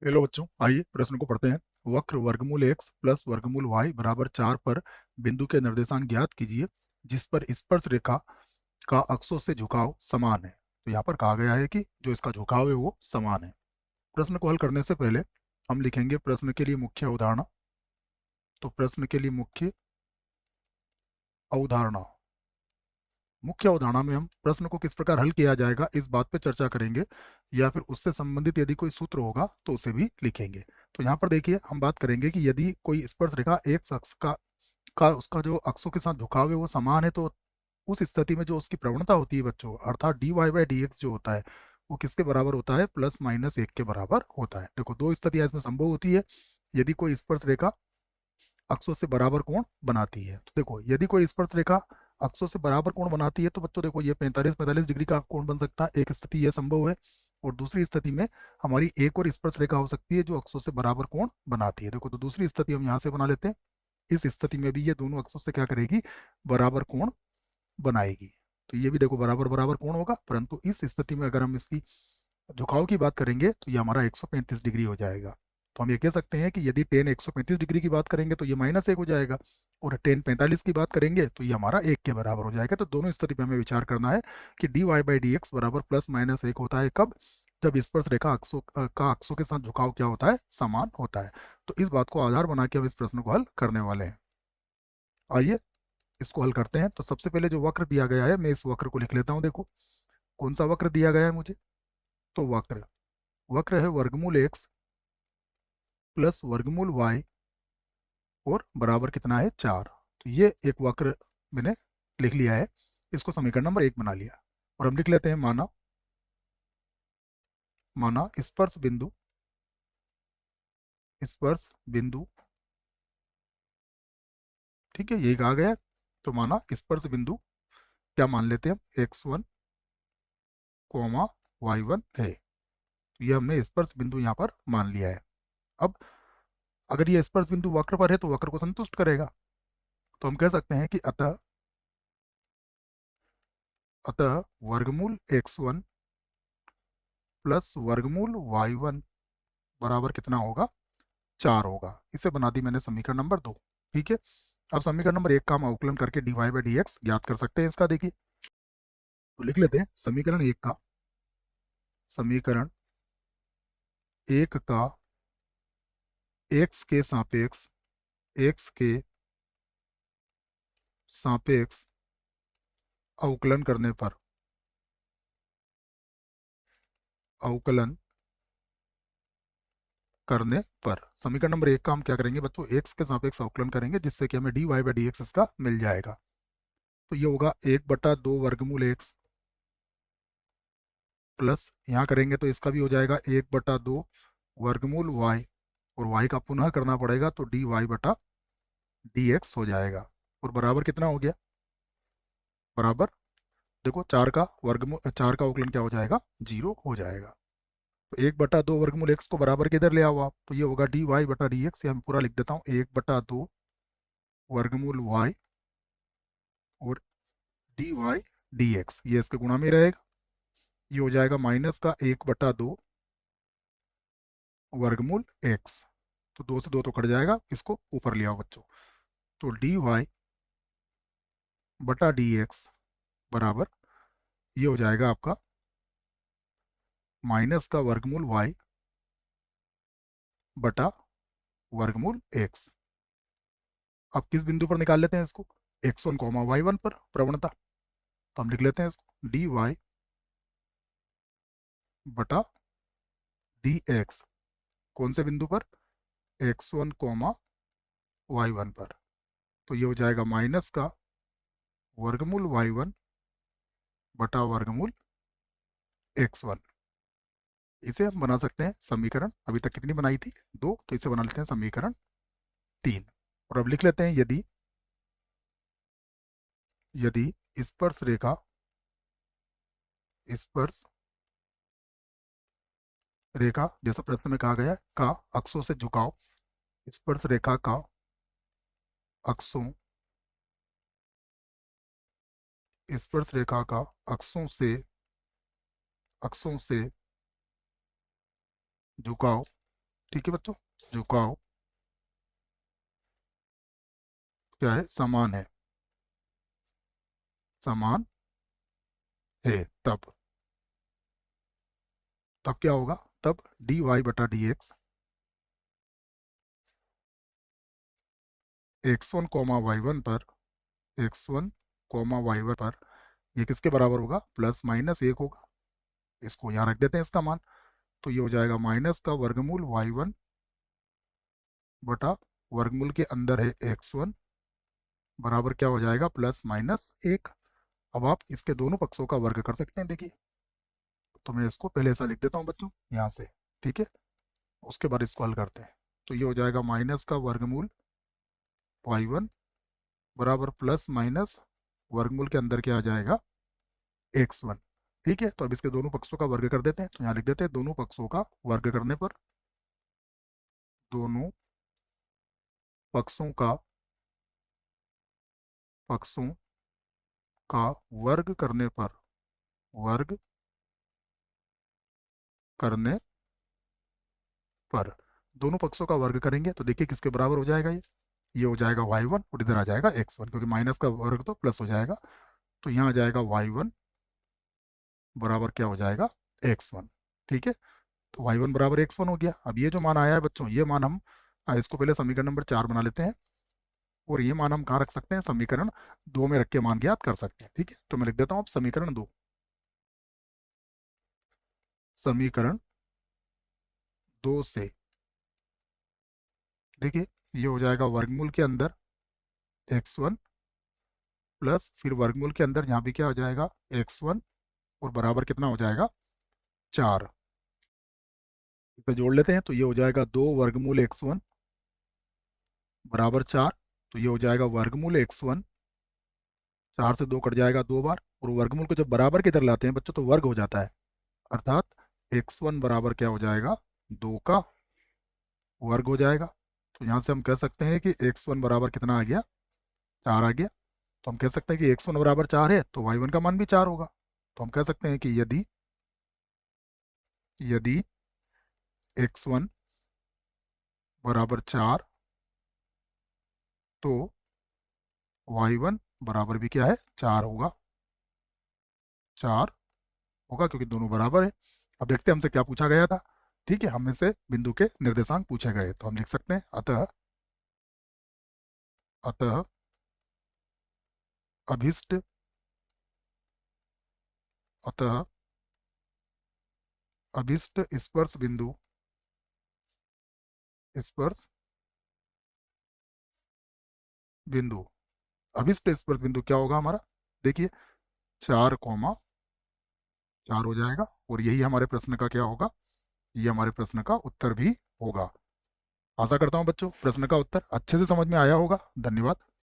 Hello बच्चों, आइए प्रश्न को पढ़ते हैं। वक्र वर्गमूल x प्लस वर्गमूल y बराबर 4 पर बिंदु के निर्देशांक ज्ञात कीजिए जिस पर स्पर्श रेखा का अक्षों से झुकाव समान है। तो यहाँ पर कहा गया है कि जो इसका झुकाव है वो समान है। प्रश्न को हल करने से पहले हम लिखेंगे प्रश्न के लिए मुख्य अवधारणा। तो प्रश्न के लिए मुख्य अवधारणा, मुख्य अवधारणा में हम प्रश्न को किस प्रकार हल किया जाएगा इस बात पे चर्चा करेंगे, या फिर उससे संबंधित यदि कोई सूत्र होगा तो उसे भी लिखेंगे। तो यहाँ पर देखिए, हम बात करेंगे कि यदि कोई स्पर्श रेखा एक अक्ष का उसका जो अक्षों के साथ झुकाव है वो समान है, तो उस स्थिति में जो उसकी प्रवणता होती है बच्चों, अर्थात D Y by D X जो होता है वो किसके बराबर होता है? प्लस माइनस एक के बराबर होता है। देखो, दो स्थितियां इसमें संभव होती है। यदि कोई स्पर्श रेखा अक्षों से बराबर कोण बनाती है, तो देखो यदि कोई स्पर्श रेखा अक्षों से बराबर कोण बनाती है तो बच्चों देखो ये 45 डिग्री का कोण बन सकता है। एक स्थिति यह संभव है, और दूसरी स्थिति में हमारी एक और स्पर्श रेखा हो सकती है जो अक्षों से बराबर कोण बनाती है। देखो, तो दूसरी स्थिति हम यहाँ से बना लेते हैं। इस स्थिति में भी ये दोनों अक्षों से क्या करेगी? बराबर कोण बनाएगी। तो ये भी देखो बराबर बराबर कोण होगा, परंतु इस स्थिति में अगर हम इसकी झुकाव की बात करेंगे तो ये हमारा 135 डिग्री हो जाएगा। तो हम ये कह सकते हैं कि यदि टेन 135 डिग्री की बात करेंगे तो ये माइनस एक हो जाएगा, और टेन 45 की बात करेंगे तो ये हमारा एक के बराबर हो जाएगा। तो दोनों स्थिति में हमें विचार करना है कि D Y by D X बराबर प्लस माइनस एक होता है कब? जब स्पर्श रेखा अक्षों के साथ झुकाव क्या होता है? समान होता है। तो इस बात को आधार बना के हम इस प्रश्न को हल करने वाले हैं। आइए इसको हल करते हैं। तो सबसे पहले जो वक्र दिया गया है, मैं इस वक्र को लिख लेता हूं। देखो, कौन सा वक्र दिया गया है मुझे? तो वक्र वक्र है वर्गमूल एक्स प्लस वर्गमूल वाई और बराबर कितना है? 4। तो ये एक वक्र मैंने लिख लिया है, इसको समीकरण नंबर 1 बना लिया। और हम लिख लेते हैं माना माना स्पर्श बिंदु, ठीक है, यही कहा गया है। तो माना स्पर्श बिंदु क्या मान लेते हैं हम? x1 कोमा y1 है। तो ये हमने स्पर्श बिंदु यहाँ पर मान लिया है। अब अगर ये स्पर्श बिंदु वक्र पर है तो वक्र को संतुष्ट करेगा। तो हम कह सकते हैं कि अतः अतः वर्गमूल x1 प्लस वर्गमूल y1 बराबर कितना होगा? 4 होगा। इसे बना दी मैंने समीकरण नंबर 2। ठीक है, अब समीकरण नंबर 1 का हम अवकलन करके D Y by D X ज्ञात कर सकते हैं इसका। देखिए, तो लिख लेते हैं समीकरण 1 का एक्स के सापेक्ष अवकलन करने पर समीकरण नंबर 1 का हम क्या करेंगे बच्चों? एक्स के सापेक्ष अवकलन करेंगे, जिससे कि हमें D Y by D X इसका मिल जाएगा। तो ये होगा 1/2 वर्गमूल एक्स प्लस यहाँ करेंगे तो इसका भी हो जाएगा 1/2 वर्गमूल वाई, और वाई का पुनः करना पड़ेगा तो डी वाई बटा डी एक्स हो जाएगा। और बराबर कितना हो गया? बराबर देखो, 4 का अवकलन क्या हो जाएगा? 0 हो जाएगा। तो 1/2 वर्गमूल एक्स को बराबर किधर ले आओ आप? तो ये होगा डी वाई बटा डी एक्स। मैं पूरा लिख देता हूँ, 1/2 वर्गमूल वाई और डी वाई डी एक्स, ये इसके गुणा में रहेगा। ये हो जाएगा माइनस का 1/2 वर्गमूल एक्स। तो 2 से 2 तो कट जाएगा, इसको ऊपर ले आओ बच्चों। तो डी वाई बटा डी एक्स बराबर ये हो जाएगा आपका माइनस का वर्गमूल वाई बटा वर्गमूल एक्स। अब किस बिंदु पर निकाल लेते हैं इसको? x1 कॉमा y1 पर प्रवणता। तो हम लिख लेते हैं इसको डी वाई बटा डी एक्स। कौन से बिंदु पर? x1 कॉमा y1 पर। तो ये हो जाएगा माइनस का वर्गमूल y1 बटा वर्गमूल x1। इसे हम बना सकते हैं समीकरण, अभी तक कितनी बनाई थी? 2, तो इसे बना लेते हैं समीकरण 3। और अब लिख लेते हैं यदि यदि स्पर्श रेखा स्पर्श रेखा जैसा प्रश्न में कहा गया है का अक्षों से झुकाव, स्पर्श रेखा का अक्षों स्पर्श रेखा का अक्षों से झुकाव ठीक है बच्चों, झुकाव क्या है, समान है, समान है, तब क्या होगा, तब डी वाई बटा D X one comma Y one पर, X one comma Y one पर ये किसके बराबर होगा, प्लस माइनस एक होगा। इसको यहाँ रख देते हैं इसका मान, तो ये हो जाएगा माइनस का वर्गमूल वाई वन बटा वर्गमूल के अंदर है एक्स वन बराबर क्या हो जाएगा, प्लस माइनस एक। अब आप इसके दोनों पक्षों का वर्ग कर सकते हैं, देखिए। तो मैं इसको पहले ऐसा लिख देता हूँ बच्चों यहाँ से, ठीक है। उसके बाद इसको हल करते हैं, तो ये हो जाएगा माइनस का वर्गमूल वाई वन बराबर प्लस माइनस वर्गमूल के अंदर क्या आ जाएगा, एक्स वन। ठीक है, तो अब इसके दोनों पक्षों का वर्ग कर देते हैं, तो यहाँ लिख देते हैं दोनों पक्षों का वर्ग करने पर, दोनों पक्षों का वर्ग करने पर, वर्ग करने पर दोनों पक्षों का वर्ग करेंगे तो देखिए किसके बराबर हो जाएगा, ये हो जाएगा वाई वन और इधर आ जाएगा एक्स वन, क्योंकि माइनस का वर्ग तो प्लस हो जाएगा। तो यहाँ आ जाएगा वाई वन बराबर क्या हो जाएगा, एक्स वन। ठीक है, तो वाई वन बराबर एक्स वन हो गया। अब ये जो मान आया है बच्चों, ये मान हम इसको पहले समीकरण नंबर 4 बना लेते हैं, और ये मान हम कहाँ रख सकते हैं, समीकरण 2 में रख के मान ज्ञात कर सकते हैं। ठीक है, तो मैं लिख देता हूँ अब समीकरण 2, समीकरण 2 से देखिए ये हो जाएगा वर्गमूल के अंदर एक्स वन प्लस फिर वर्गमूल के अंदर यहाँ भी क्या हो जाएगा, एक्स वन और बराबर कितना हो जाएगा, 4। इसे जोड़ लेते हैं, तो ये हो जाएगा 2 वर्गमूल एक्स वन बराबर 4। तो ये हो जाएगा वर्गमूल एक्स वन, 4 से 2 कट जाएगा 2 बार, और वर्गमूल को जब बराबर की तरह लाते हैं बच्चों तो वर्ग हो जाता है, अर्थात एक्स वन बराबर क्या हो जाएगा, 2 का वर्ग हो जाएगा। तो यहाँ से हम कह सकते हैं कि एक्स वन बराबर कितना आ गया, 4 आ गया। तो हम कह सकते हैं कि एक्स वन बराबर 4 है तो वाई वन का मान भी 4 होगा। तो हम कह सकते हैं कि यदि यदि एक्स वन बराबर 4 तो वाई वन बराबर भी क्या है, 4 होगा, 4 होगा, क्योंकि दोनों बराबर है। अब देखते हैं हमसे क्या पूछा गया था। ठीक है, हमें से बिंदु के निर्देशांक पूछे गए, तो हम लिख सकते हैं अतः अतः अभिष्ट अतः अभिष्ट स्पर्श बिंदु अभिष्ट स्पर्श बिंदु क्या होगा हमारा, देखिए 4,4 हो जाएगा, और यही हमारे प्रश्न का क्या होगा, ये हमारे प्रश्न का उत्तर भी होगा। आशा करता हूँ बच्चों प्रश्न का उत्तर अच्छे से समझ में आया होगा। धन्यवाद।